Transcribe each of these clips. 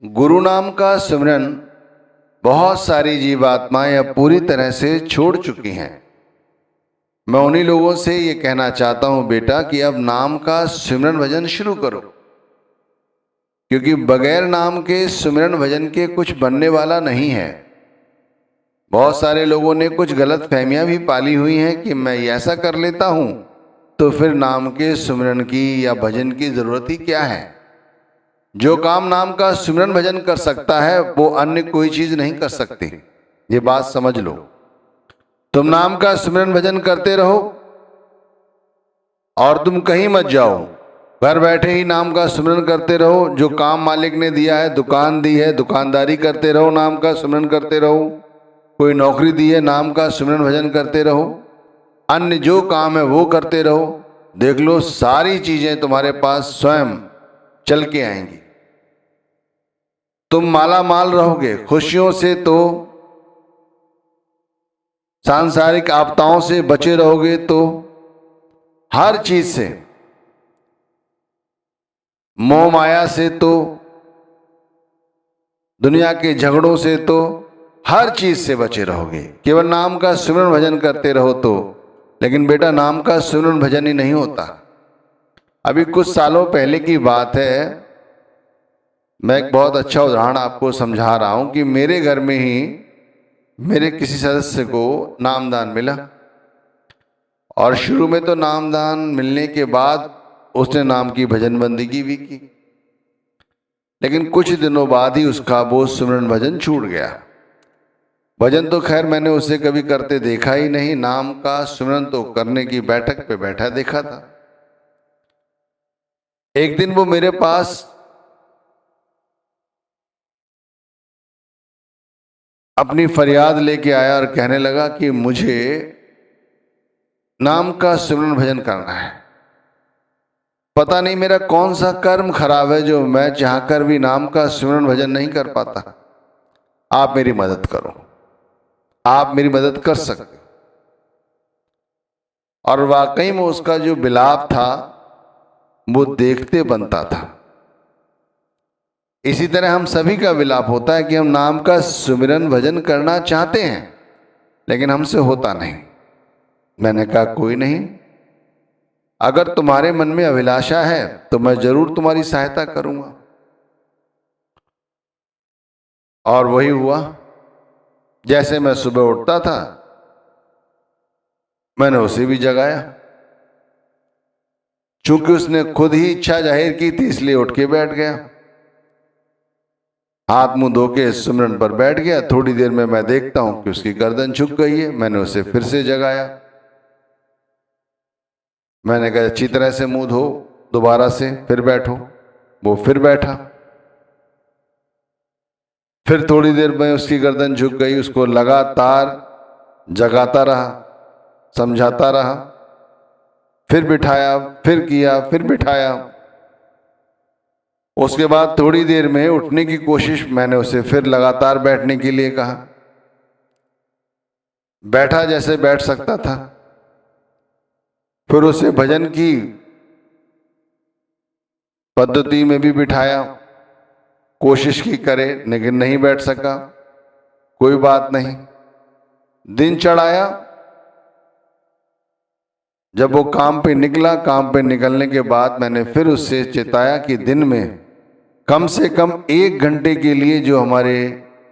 गुरु नाम का सिमरन बहुत सारी जीवात्माएं अब पूरी तरह से छोड़ चुकी हैं। मैं उन्हीं लोगों से ये कहना चाहता हूं बेटा कि अब नाम का सिमरन भजन शुरू करो, क्योंकि बगैर नाम के सिमरन भजन के कुछ बनने वाला नहीं है। बहुत सारे लोगों ने कुछ गलत फहमियां भी पाली हुई हैं कि मैं ऐसा कर लेता हूं तो फिर नाम के सिमरन की या भजन की जरूरत ही क्या है। जो काम नाम का सिमरन भजन कर सकता है वो अन्य कोई चीज नहीं कर सकती। ये बात समझ लो। तुम नाम का सिमरन भजन करते रहो और तुम कहीं मत जाओ, घर बैठे ही नाम का सिमरन करते रहो। जो काम मालिक ने दिया है, दुकान दी है, दुकानदारी करते रहो, नाम का सिमरन करते रहो। कोई नौकरी दी है, नाम का सिमरन भजन करते रहो। अन्य जो काम है वो करते रहो। देख लो सारी चीजें तुम्हारे पास स्वयं चल के आएंगी। तुम माला माल रहोगे खुशियों से, तो सांसारिक आपदाओं से बचे रहोगे, तो हर चीज से, मोह माया से, तो दुनिया के झगड़ों से, तो हर चीज से बचे रहोगे। केवल नाम का सिमरन भजन करते रहो तो। लेकिन बेटा नाम का सिमरन भजन ही नहीं होता। अभी कुछ सालों पहले की बात है, मैं एक बहुत अच्छा उदाहरण आपको समझा रहा हूं कि मेरे घर में ही मेरे किसी सदस्य को नामदान मिला। और शुरू में तो नामदान मिलने के बाद उसने नाम की भजन बंदगी भी की, लेकिन कुछ दिनों बाद ही उसका वो सिमरन भजन छूट गया। भजन तो खैर मैंने उसे कभी करते देखा ही नहीं, नाम का सिमरन तो करने की बैठक पे बैठा देखा था। एक दिन वो मेरे पास अपनी फरियाद लेके आया और कहने लगा कि मुझे नाम का सिमरन भजन करना है। पता नहीं मेरा कौन सा कर्म खराब है जो मैं चाहकर भी नाम का सिमरन भजन नहीं कर पाता। आप मेरी मदद करो, आप मेरी मदद कर सकते। और वाकई में उसका जो विलाप था वो देखते बनता था। इसी तरह हम सभी का विलाप होता है कि हम नाम का सिमरन भजन करना चाहते हैं, लेकिन हमसे होता नहीं। मैंने कहा कोई नहीं, अगर तुम्हारे मन में अभिलाषा है तो मैं जरूर तुम्हारी सहायता करूंगा। और वही हुआ। जैसे मैं सुबह उठता था मैंने उसे भी जगाया। चूंकि उसने खुद ही इच्छा जाहिर की थी इसलिए उठ के बैठ गया, हाथ मुंह धो के सिमरन पर बैठ गया। थोड़ी देर में मैं देखता हूं कि उसकी गर्दन झुक गई है। मैंने उसे फिर से जगाया। मैंने कहा अच्छी तरह से मुंह धो, दोबारा से फिर बैठो। वो फिर बैठा। फिर थोड़ी देर में उसकी गर्दन झुक गई। उसको लगातार जगाता रहा, समझाता रहा, फिर बिठाया, फिर किया, फिर बिठाया। उसके बाद थोड़ी देर में उठने की कोशिश, मैंने उसे फिर लगातार बैठने के लिए कहा। बैठा जैसे बैठ सकता था। फिर उसे भजन की पद्धति में भी बिठाया, कोशिश की करे, लेकिन नहीं बैठ सका। कोई बात नहीं, दिन चढ़ाया। जब वो काम पे निकला, काम पे निकलने के बाद मैंने फिर उससे चेताया कि दिन में कम से कम 1 घंटे के लिए जो हमारे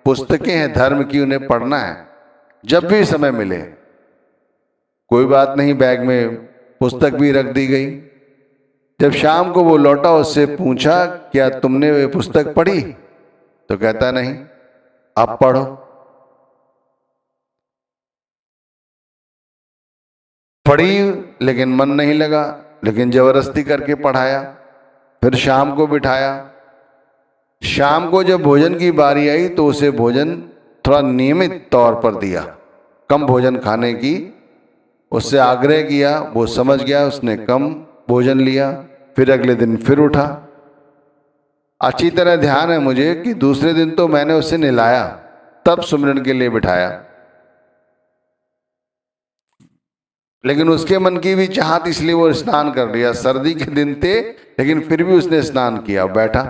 पुस्तकें हैं धर्म की, उन्हें पढ़ना है जब भी समय मिले। कोई बात नहीं, बैग में पुस्तक भी रख दी गई। जब शाम को वो लौटा, उससे पूछा क्या तुमने वे पुस्तक पढ़ी? तो कहता नहीं। अब पढ़ो। पढ़ी लेकिन मन नहीं लगा, लेकिन जबरदस्ती करके पढ़ाया। फिर शाम को बिठाया। शाम को जब भोजन की बारी आई तो उसे भोजन थोड़ा नियमित तौर पर दिया, कम भोजन खाने की उससे आग्रह किया। वो समझ गया, उसने कम भोजन लिया। फिर अगले दिन फिर उठा। अच्छी तरह ध्यान है मुझे कि दूसरे दिन तो मैंने उसे नहलाया, तब सुमिरन के लिए बिठाया। लेकिन उसके मन की भी चाहत, इसलिए वो स्नान कर लिया। सर्दी के दिन थे लेकिन फिर भी उसने स्नान किया, बैठा।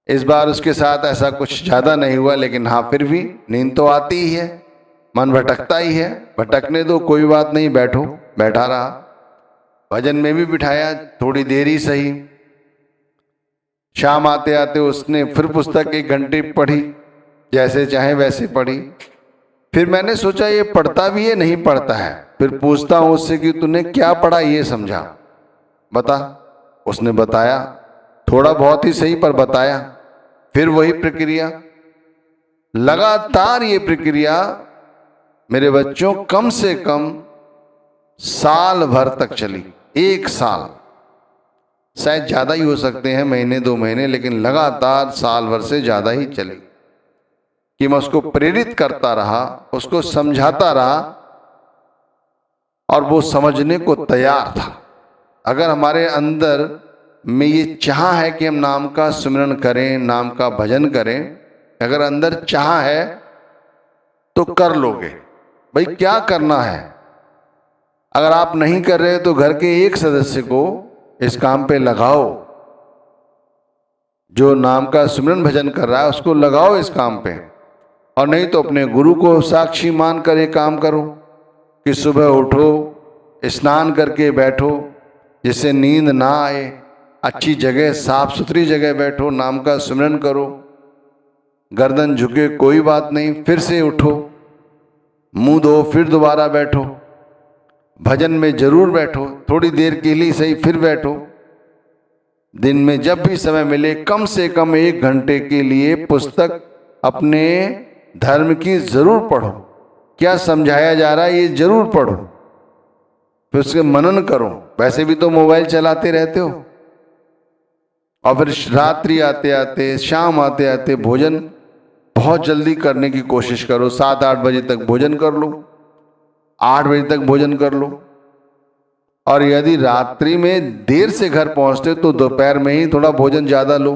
इस बार उसके साथ ऐसा कुछ ज़्यादा नहीं हुआ, लेकिन हाँ फिर भी नींद तो आती ही है, मन भटकता ही है। भटकने दो, कोई बात नहीं, बैठो। बैठा रहा, भजन में भी बिठाया, थोड़ी देर ही सही। शाम आते आते उसने फिर पुस्तक 1 घंटे पढ़ी, जैसे चाहे वैसे पढ़ी। फिर मैंने सोचा ये पढ़ता भी है नहीं पढ़ता है, फिर पूछता हूं उससे कि तूने क्या पढ़ा ये समझा, बता। उसने बताया, थोड़ा बहुत ही सही पर बताया। फिर वही प्रक्रिया, लगातार ये प्रक्रिया मेरे बच्चों कम से कम साल भर तक चली। 1 साल, शायद ज्यादा ही हो सकते हैं, महीने 2 महीने, लेकिन लगातार साल भर से ज्यादा ही चली कि मैं उसको प्रेरित करता रहा, उसको समझाता रहा, और वो समझने को तैयार था। अगर हमारे अंदर में ये चाह है कि हम नाम का सुमिरन करें, नाम का भजन करें, अगर अंदर चाह है तो कर लोगे। भाई क्या करना है, अगर आप नहीं कर रहे तो घर के एक सदस्य को इस काम पे लगाओ, जो नाम का सुमिरन भजन कर रहा है उसको लगाओ इस काम पे। और नहीं तो अपने गुरु को साक्षी मान कर ये काम करो कि सुबह उठो, स्नान करके बैठो, जिससे नींद ना आए, अच्छी जगह, साफ सुथरी जगह बैठो, नाम का सुमिरन करो, गर्दन झुके कोई बात नहीं, फिर से उठो, मुंह धो, फिर दोबारा बैठो, भजन में जरूर बैठो, थोड़ी देर के लिए सही, फिर बैठो। दिन में जब भी समय मिले कम से कम 1 घंटे के लिए पुस्तक अपने धर्म की जरूर पढ़ो। क्या समझाया जा रहा है ये जरूर पढ़ो, फिर उसके मनन करो। वैसे भी तो मोबाइल चलाते रहते हो, और फिर रात्रि आते आते, शाम आते आते भोजन बहुत जल्दी करने की कोशिश करो। 7-8 बजे तक भोजन कर लो, 8 बजे तक भोजन कर लो। और यदि रात्रि में देर से घर पहुंचते तो दोपहर में ही थोड़ा भोजन ज्यादा लो,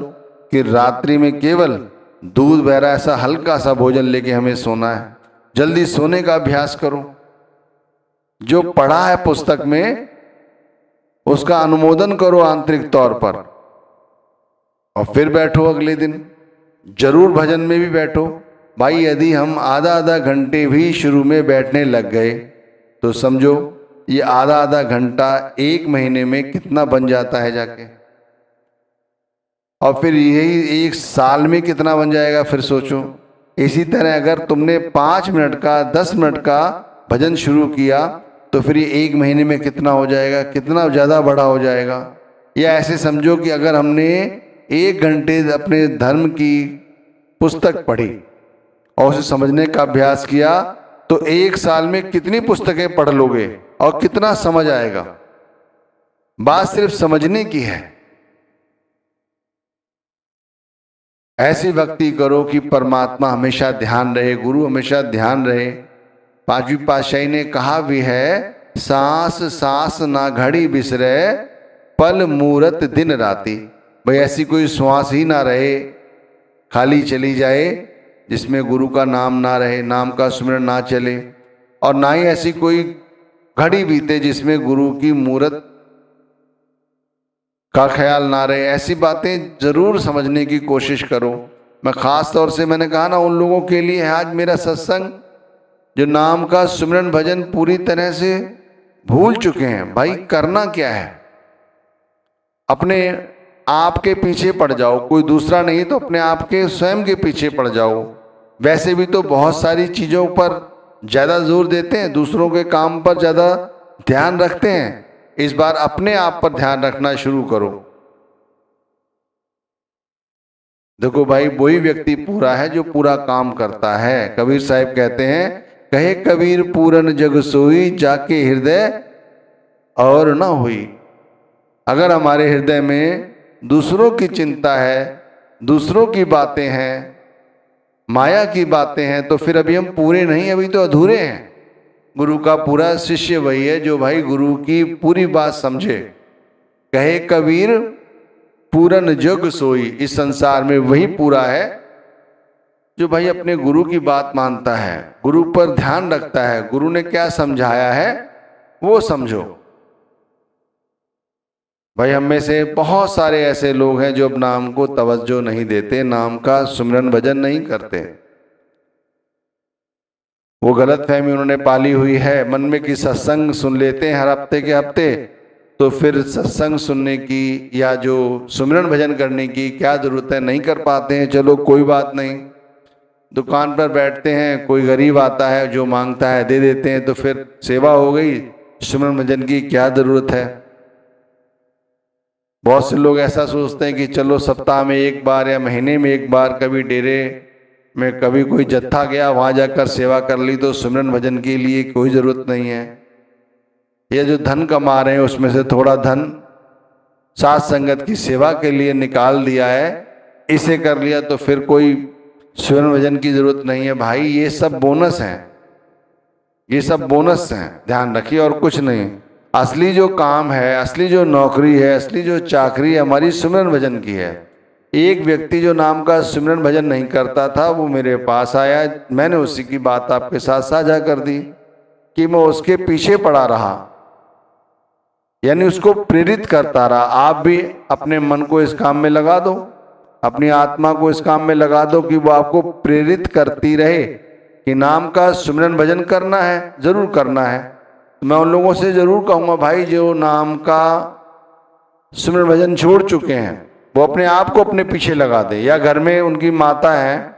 कि रात्रि में केवल दूध वगैरह ऐसा हल्का सा भोजन लेके हमें सोना है। जल्दी सोने का अभ्यास करो। जो पढ़ा है पुस्तक में उसका अनुमोदन करो आंतरिक तौर पर, और फिर बैठो। अगले दिन जरूर भजन में भी बैठो। भाई यदि हम आधा घंटे भी शुरू में बैठने लग गए तो समझो ये आधा घंटा 1 महीने में कितना बन जाता है जाके, और फिर यही 1 साल में कितना बन जाएगा, फिर सोचो। इसी तरह अगर तुमने 5 मिनट का, 10 मिनट का भजन शुरू किया तो फिर ये 1 महीने में कितना हो जाएगा, कितना ज़्यादा बड़ा हो जाएगा। या ऐसे समझो कि अगर हमने 1 घंटे अपने धर्म की पुस्तक पढ़ी और उसे समझने का अभ्यास किया तो 1 साल में कितनी पुस्तकें पढ़ लोगे और कितना समझ आएगा। बात सिर्फ समझने की है। ऐसी भक्ति करो कि परमात्मा हमेशा ध्यान रहे, गुरु हमेशा ध्यान रहे। 5वीं पातशाही ने कहा भी है, सांस सांस ना घड़ी बिसरे, पल मूरत दिन राती। भाई ऐसी कोई श्वास ही ना रहे खाली चली जाए जिसमें गुरु का नाम ना रहे, नाम का सुमिरन ना चले, और ना ही ऐसी कोई घड़ी बीते जिसमें गुरु की मूरत का ख्याल ना रहे। ऐसी बातें जरूर समझने की कोशिश करो। मैं खास तौर से, मैंने कहा ना, उन लोगों के लिए है आज मेरा सत्संग जो नाम का सुमिरन भजन पूरी तरह से भूल चुके हैं। भाई करना क्या है, अपने आप के पीछे पड़ जाओ, कोई दूसरा नहीं तो अपने आप के स्वयं के पीछे पड़ जाओ। वैसे भी तो बहुत सारी चीजों पर ज्यादा जोर देते हैं, दूसरों के काम पर ज्यादा ध्यान रखते हैं। इस बार अपने आप पर ध्यान रखना शुरू करो। देखो भाई, वही व्यक्ति पूरा है जो पूरा काम करता है। कबीर साहब कहते हैं, कहे कबीर पूरन जग सोई, जाके हृदय और ना हुई। अगर हमारे हृदय में दूसरों की चिंता है, दूसरों की बातें हैं, माया की बातें हैं, तो फिर अभी हम पूरे नहीं, अभी तो अधूरे हैं। गुरु का पूरा शिष्य वही है जो भाई गुरु की पूरी बात समझे। कहे कबीर पूरन जग सोई, इस संसार में वही पूरा है जो भाई अपने गुरु की बात मानता है, गुरु पर ध्यान रखता है, गुरु ने क्या समझाया है वो समझो। भाई हम में से बहुत सारे ऐसे लोग हैं जो अब नाम को तवज्जो नहीं देते, नाम का सुमिरन भजन नहीं करते। वो गलत फहमी उन्होंने पाली हुई है मन में कि सत्संग सुन लेते हैं हर हफ्ते के हफ्ते, तो फिर सत्संग सुनने की या जो सुमिरन भजन करने की क्या जरूरत है, नहीं कर पाते हैं। चलो कोई बात नहीं, दुकान पर बैठते हैं, कोई गरीब आता है जो मांगता है दे देते हैं, तो फिर सेवा हो गई, सुमिरन भजन की क्या जरूरत है। बहुत से लोग ऐसा सोचते हैं कि चलो सप्ताह में एक बार या महीने में एक बार कभी डेरे में कभी कोई जत्था गया, वहां जाकर सेवा कर ली, तो सुमिरन भजन के लिए कोई जरूरत नहीं है। ये जो धन कमा रहे हैं उसमें से थोड़ा धन साथ संगत की सेवा के लिए निकाल दिया है, इसे कर लिया तो फिर कोई सुमिरन भजन की जरूरत नहीं है। भाई ये सब बोनस हैं, ये सब बोनस हैं, ध्यान रखिए, और कुछ नहीं। असली जो काम है, असली जो नौकरी है, असली जो चाकरी हमारी सुमिरन भजन की है। एक व्यक्ति जो नाम का सुमिरन भजन नहीं करता था, वो मेरे पास आया, मैंने उसी की बात आपके साथ साझा कर दी कि मैं उसके पीछे पड़ा रहा, यानी उसको प्रेरित करता रहा। आप भी अपने मन को इस काम में लगा दो, अपनी आत्मा को इस काम में लगा दो कि वो आपको प्रेरित करती रहे कि नाम का सुमिरन भजन करना है, जरूर करना है। तो मैं उन लोगों से जरूर कहूँगा भाई जो नाम का सुमिरन भजन छोड़ चुके हैं वो अपने आप को अपने पीछे लगा दे, या घर में उनकी माता हैं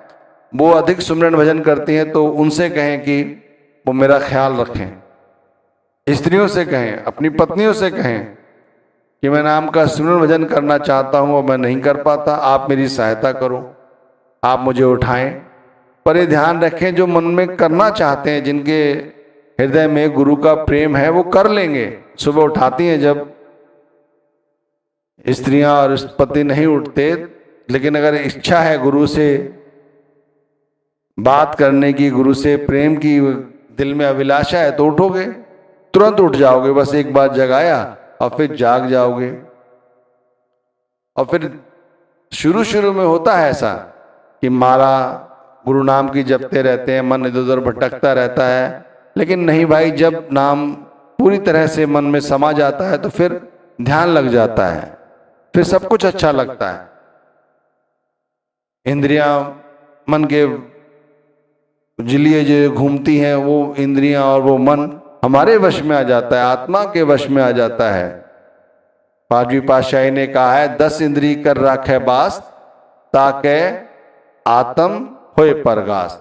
वो अधिक सुमिरन भजन करती हैं तो उनसे कहें कि वो मेरा ख्याल रखें। स्त्रियों से कहें, अपनी पत्नियों से कहें कि मैं नाम का सुमिरन भजन करना चाहता हूँ और मैं नहीं कर पाता, आप मेरी सहायता करो, आप मुझे उठाएं। पर ये ध्यान रखें जो मन में करना चाहते हैं, जिनके हृदय में गुरु का प्रेम है, वो कर लेंगे। सुबह उठाती हैं जब स्त्रियां और पति नहीं उठते, लेकिन अगर इच्छा है गुरु से बात करने की, गुरु से प्रेम की, दिल में अभिलाषा है तो उठोगे, तुरंत उठ जाओगे। बस एक बार जगाया और फिर जाग जाओगे। और फिर शुरू शुरू में होता है ऐसा कि माला गुरु नाम की जपते रहते हैं, मन इधर उधर भटकता रहता है, लेकिन नहीं भाई, जब नाम पूरी तरह से मन में समा जाता है तो फिर ध्यान लग जाता है, फिर सब कुछ अच्छा लगता है। इंद्रियां मन के जिलिए जो घूमती हैं, वो इंद्रियां और वो मन हमारे वश में आ जाता है, आत्मा के वश में आ जाता है। पांचवी पातशाही ने कहा है 10 इंद्री कर राखे बास, ताके आत्म होए परगास।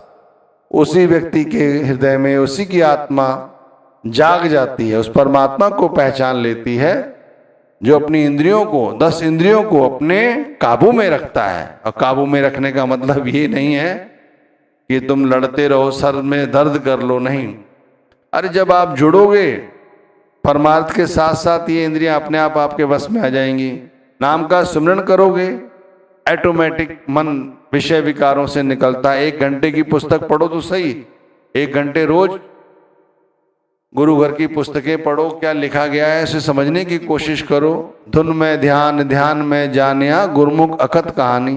उसी व्यक्ति के हृदय में उसी की आत्मा जाग जाती है, उस परमात्मा को पहचान लेती है जो अपनी इंद्रियों को, 10 इंद्रियों को अपने काबू में रखता है। और काबू में रखने का मतलब ये नहीं है कि तुम लड़ते रहो, सर में दर्द कर लो, नहीं। अरे जब आप जुड़ोगे परमार्थ के साथ साथ ये इंद्रियां अपने आप आपके वश में आ जाएंगी। नाम का सुमिरन करोगे, ऑटोमेटिक मन विषय विकारों से निकलता है। 1 घंटे की पुस्तक पढ़ो तो सही, 1 घंटे रोज गुरु घर की पुस्तकें पढ़ो, क्या लिखा गया है इसे समझने की कोशिश करो। धुन में ध्यान, ध्यान में जानिया, गुरुमुख अकथ कहानी।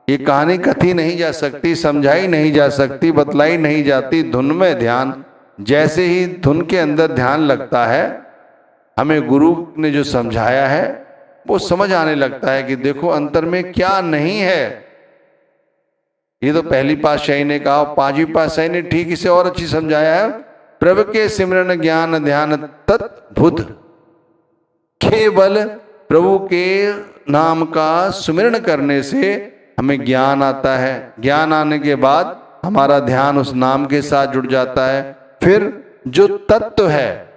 ये कहानी कथी नहीं जा सकती, समझाई नहीं जा सकती, बतलाई नहीं जाती। धुन में ध्यान, जैसे ही धुन के अंदर ध्यान लगता है, हमें गुरु ने जो समझाया है वो समझ आने लगता है कि देखो अंतर में क्या नहीं है। ये तो पहली पातशाही ने कहा, 5वीं पातशाही ने ठीक इसे और अच्छी समझाया है। प्रभु के सिमरन ज्ञान ध्यान तत्बुध, केवल प्रभु के नाम का सुमिरन करने से हमें ज्ञान आता है। ज्ञान आने के बाद हमारा ध्यान उस नाम के साथ जुड़ जाता है। फिर जो तत्व है,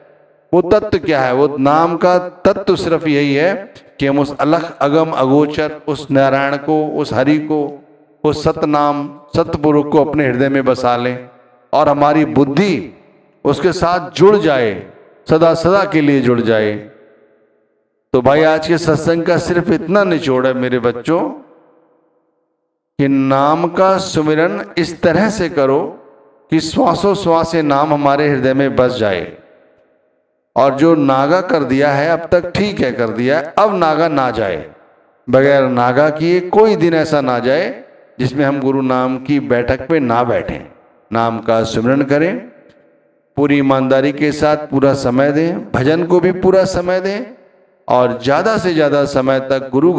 वो तत्व क्या है? वो नाम का तत्व सिर्फ यही है कि हम उस अलख अगम अगोचर उस नारायण को, उस हरि को, उस सतनाम सतपुरुष को अपने हृदय में बसा लें और हमारी बुद्धि उसके साथ जुड़ जाए, सदा सदा के लिए जुड़ जाए। तो भाई आज के सत्संग का सिर्फ इतना निचोड़ है मेरे बच्चों कि नाम का सुमिरन इस तरह से करो कि श्वासों श्वास से नाम हमारे हृदय में बस जाए। और जो नागा कर दिया है अब तक ठीक है, कर दिया है, अब नागा ना जाए। बगैर नागा किए कोई दिन ऐसा ना जाए जिसमें हम गुरु नाम की बैठक पे ना बैठें। नाम का सुमिरन करें, पूरी ईमानदारी के साथ पूरा समय दें, भजन को भी पूरा समय दें, और ज़्यादा से ज़्यादा समय तक गुरु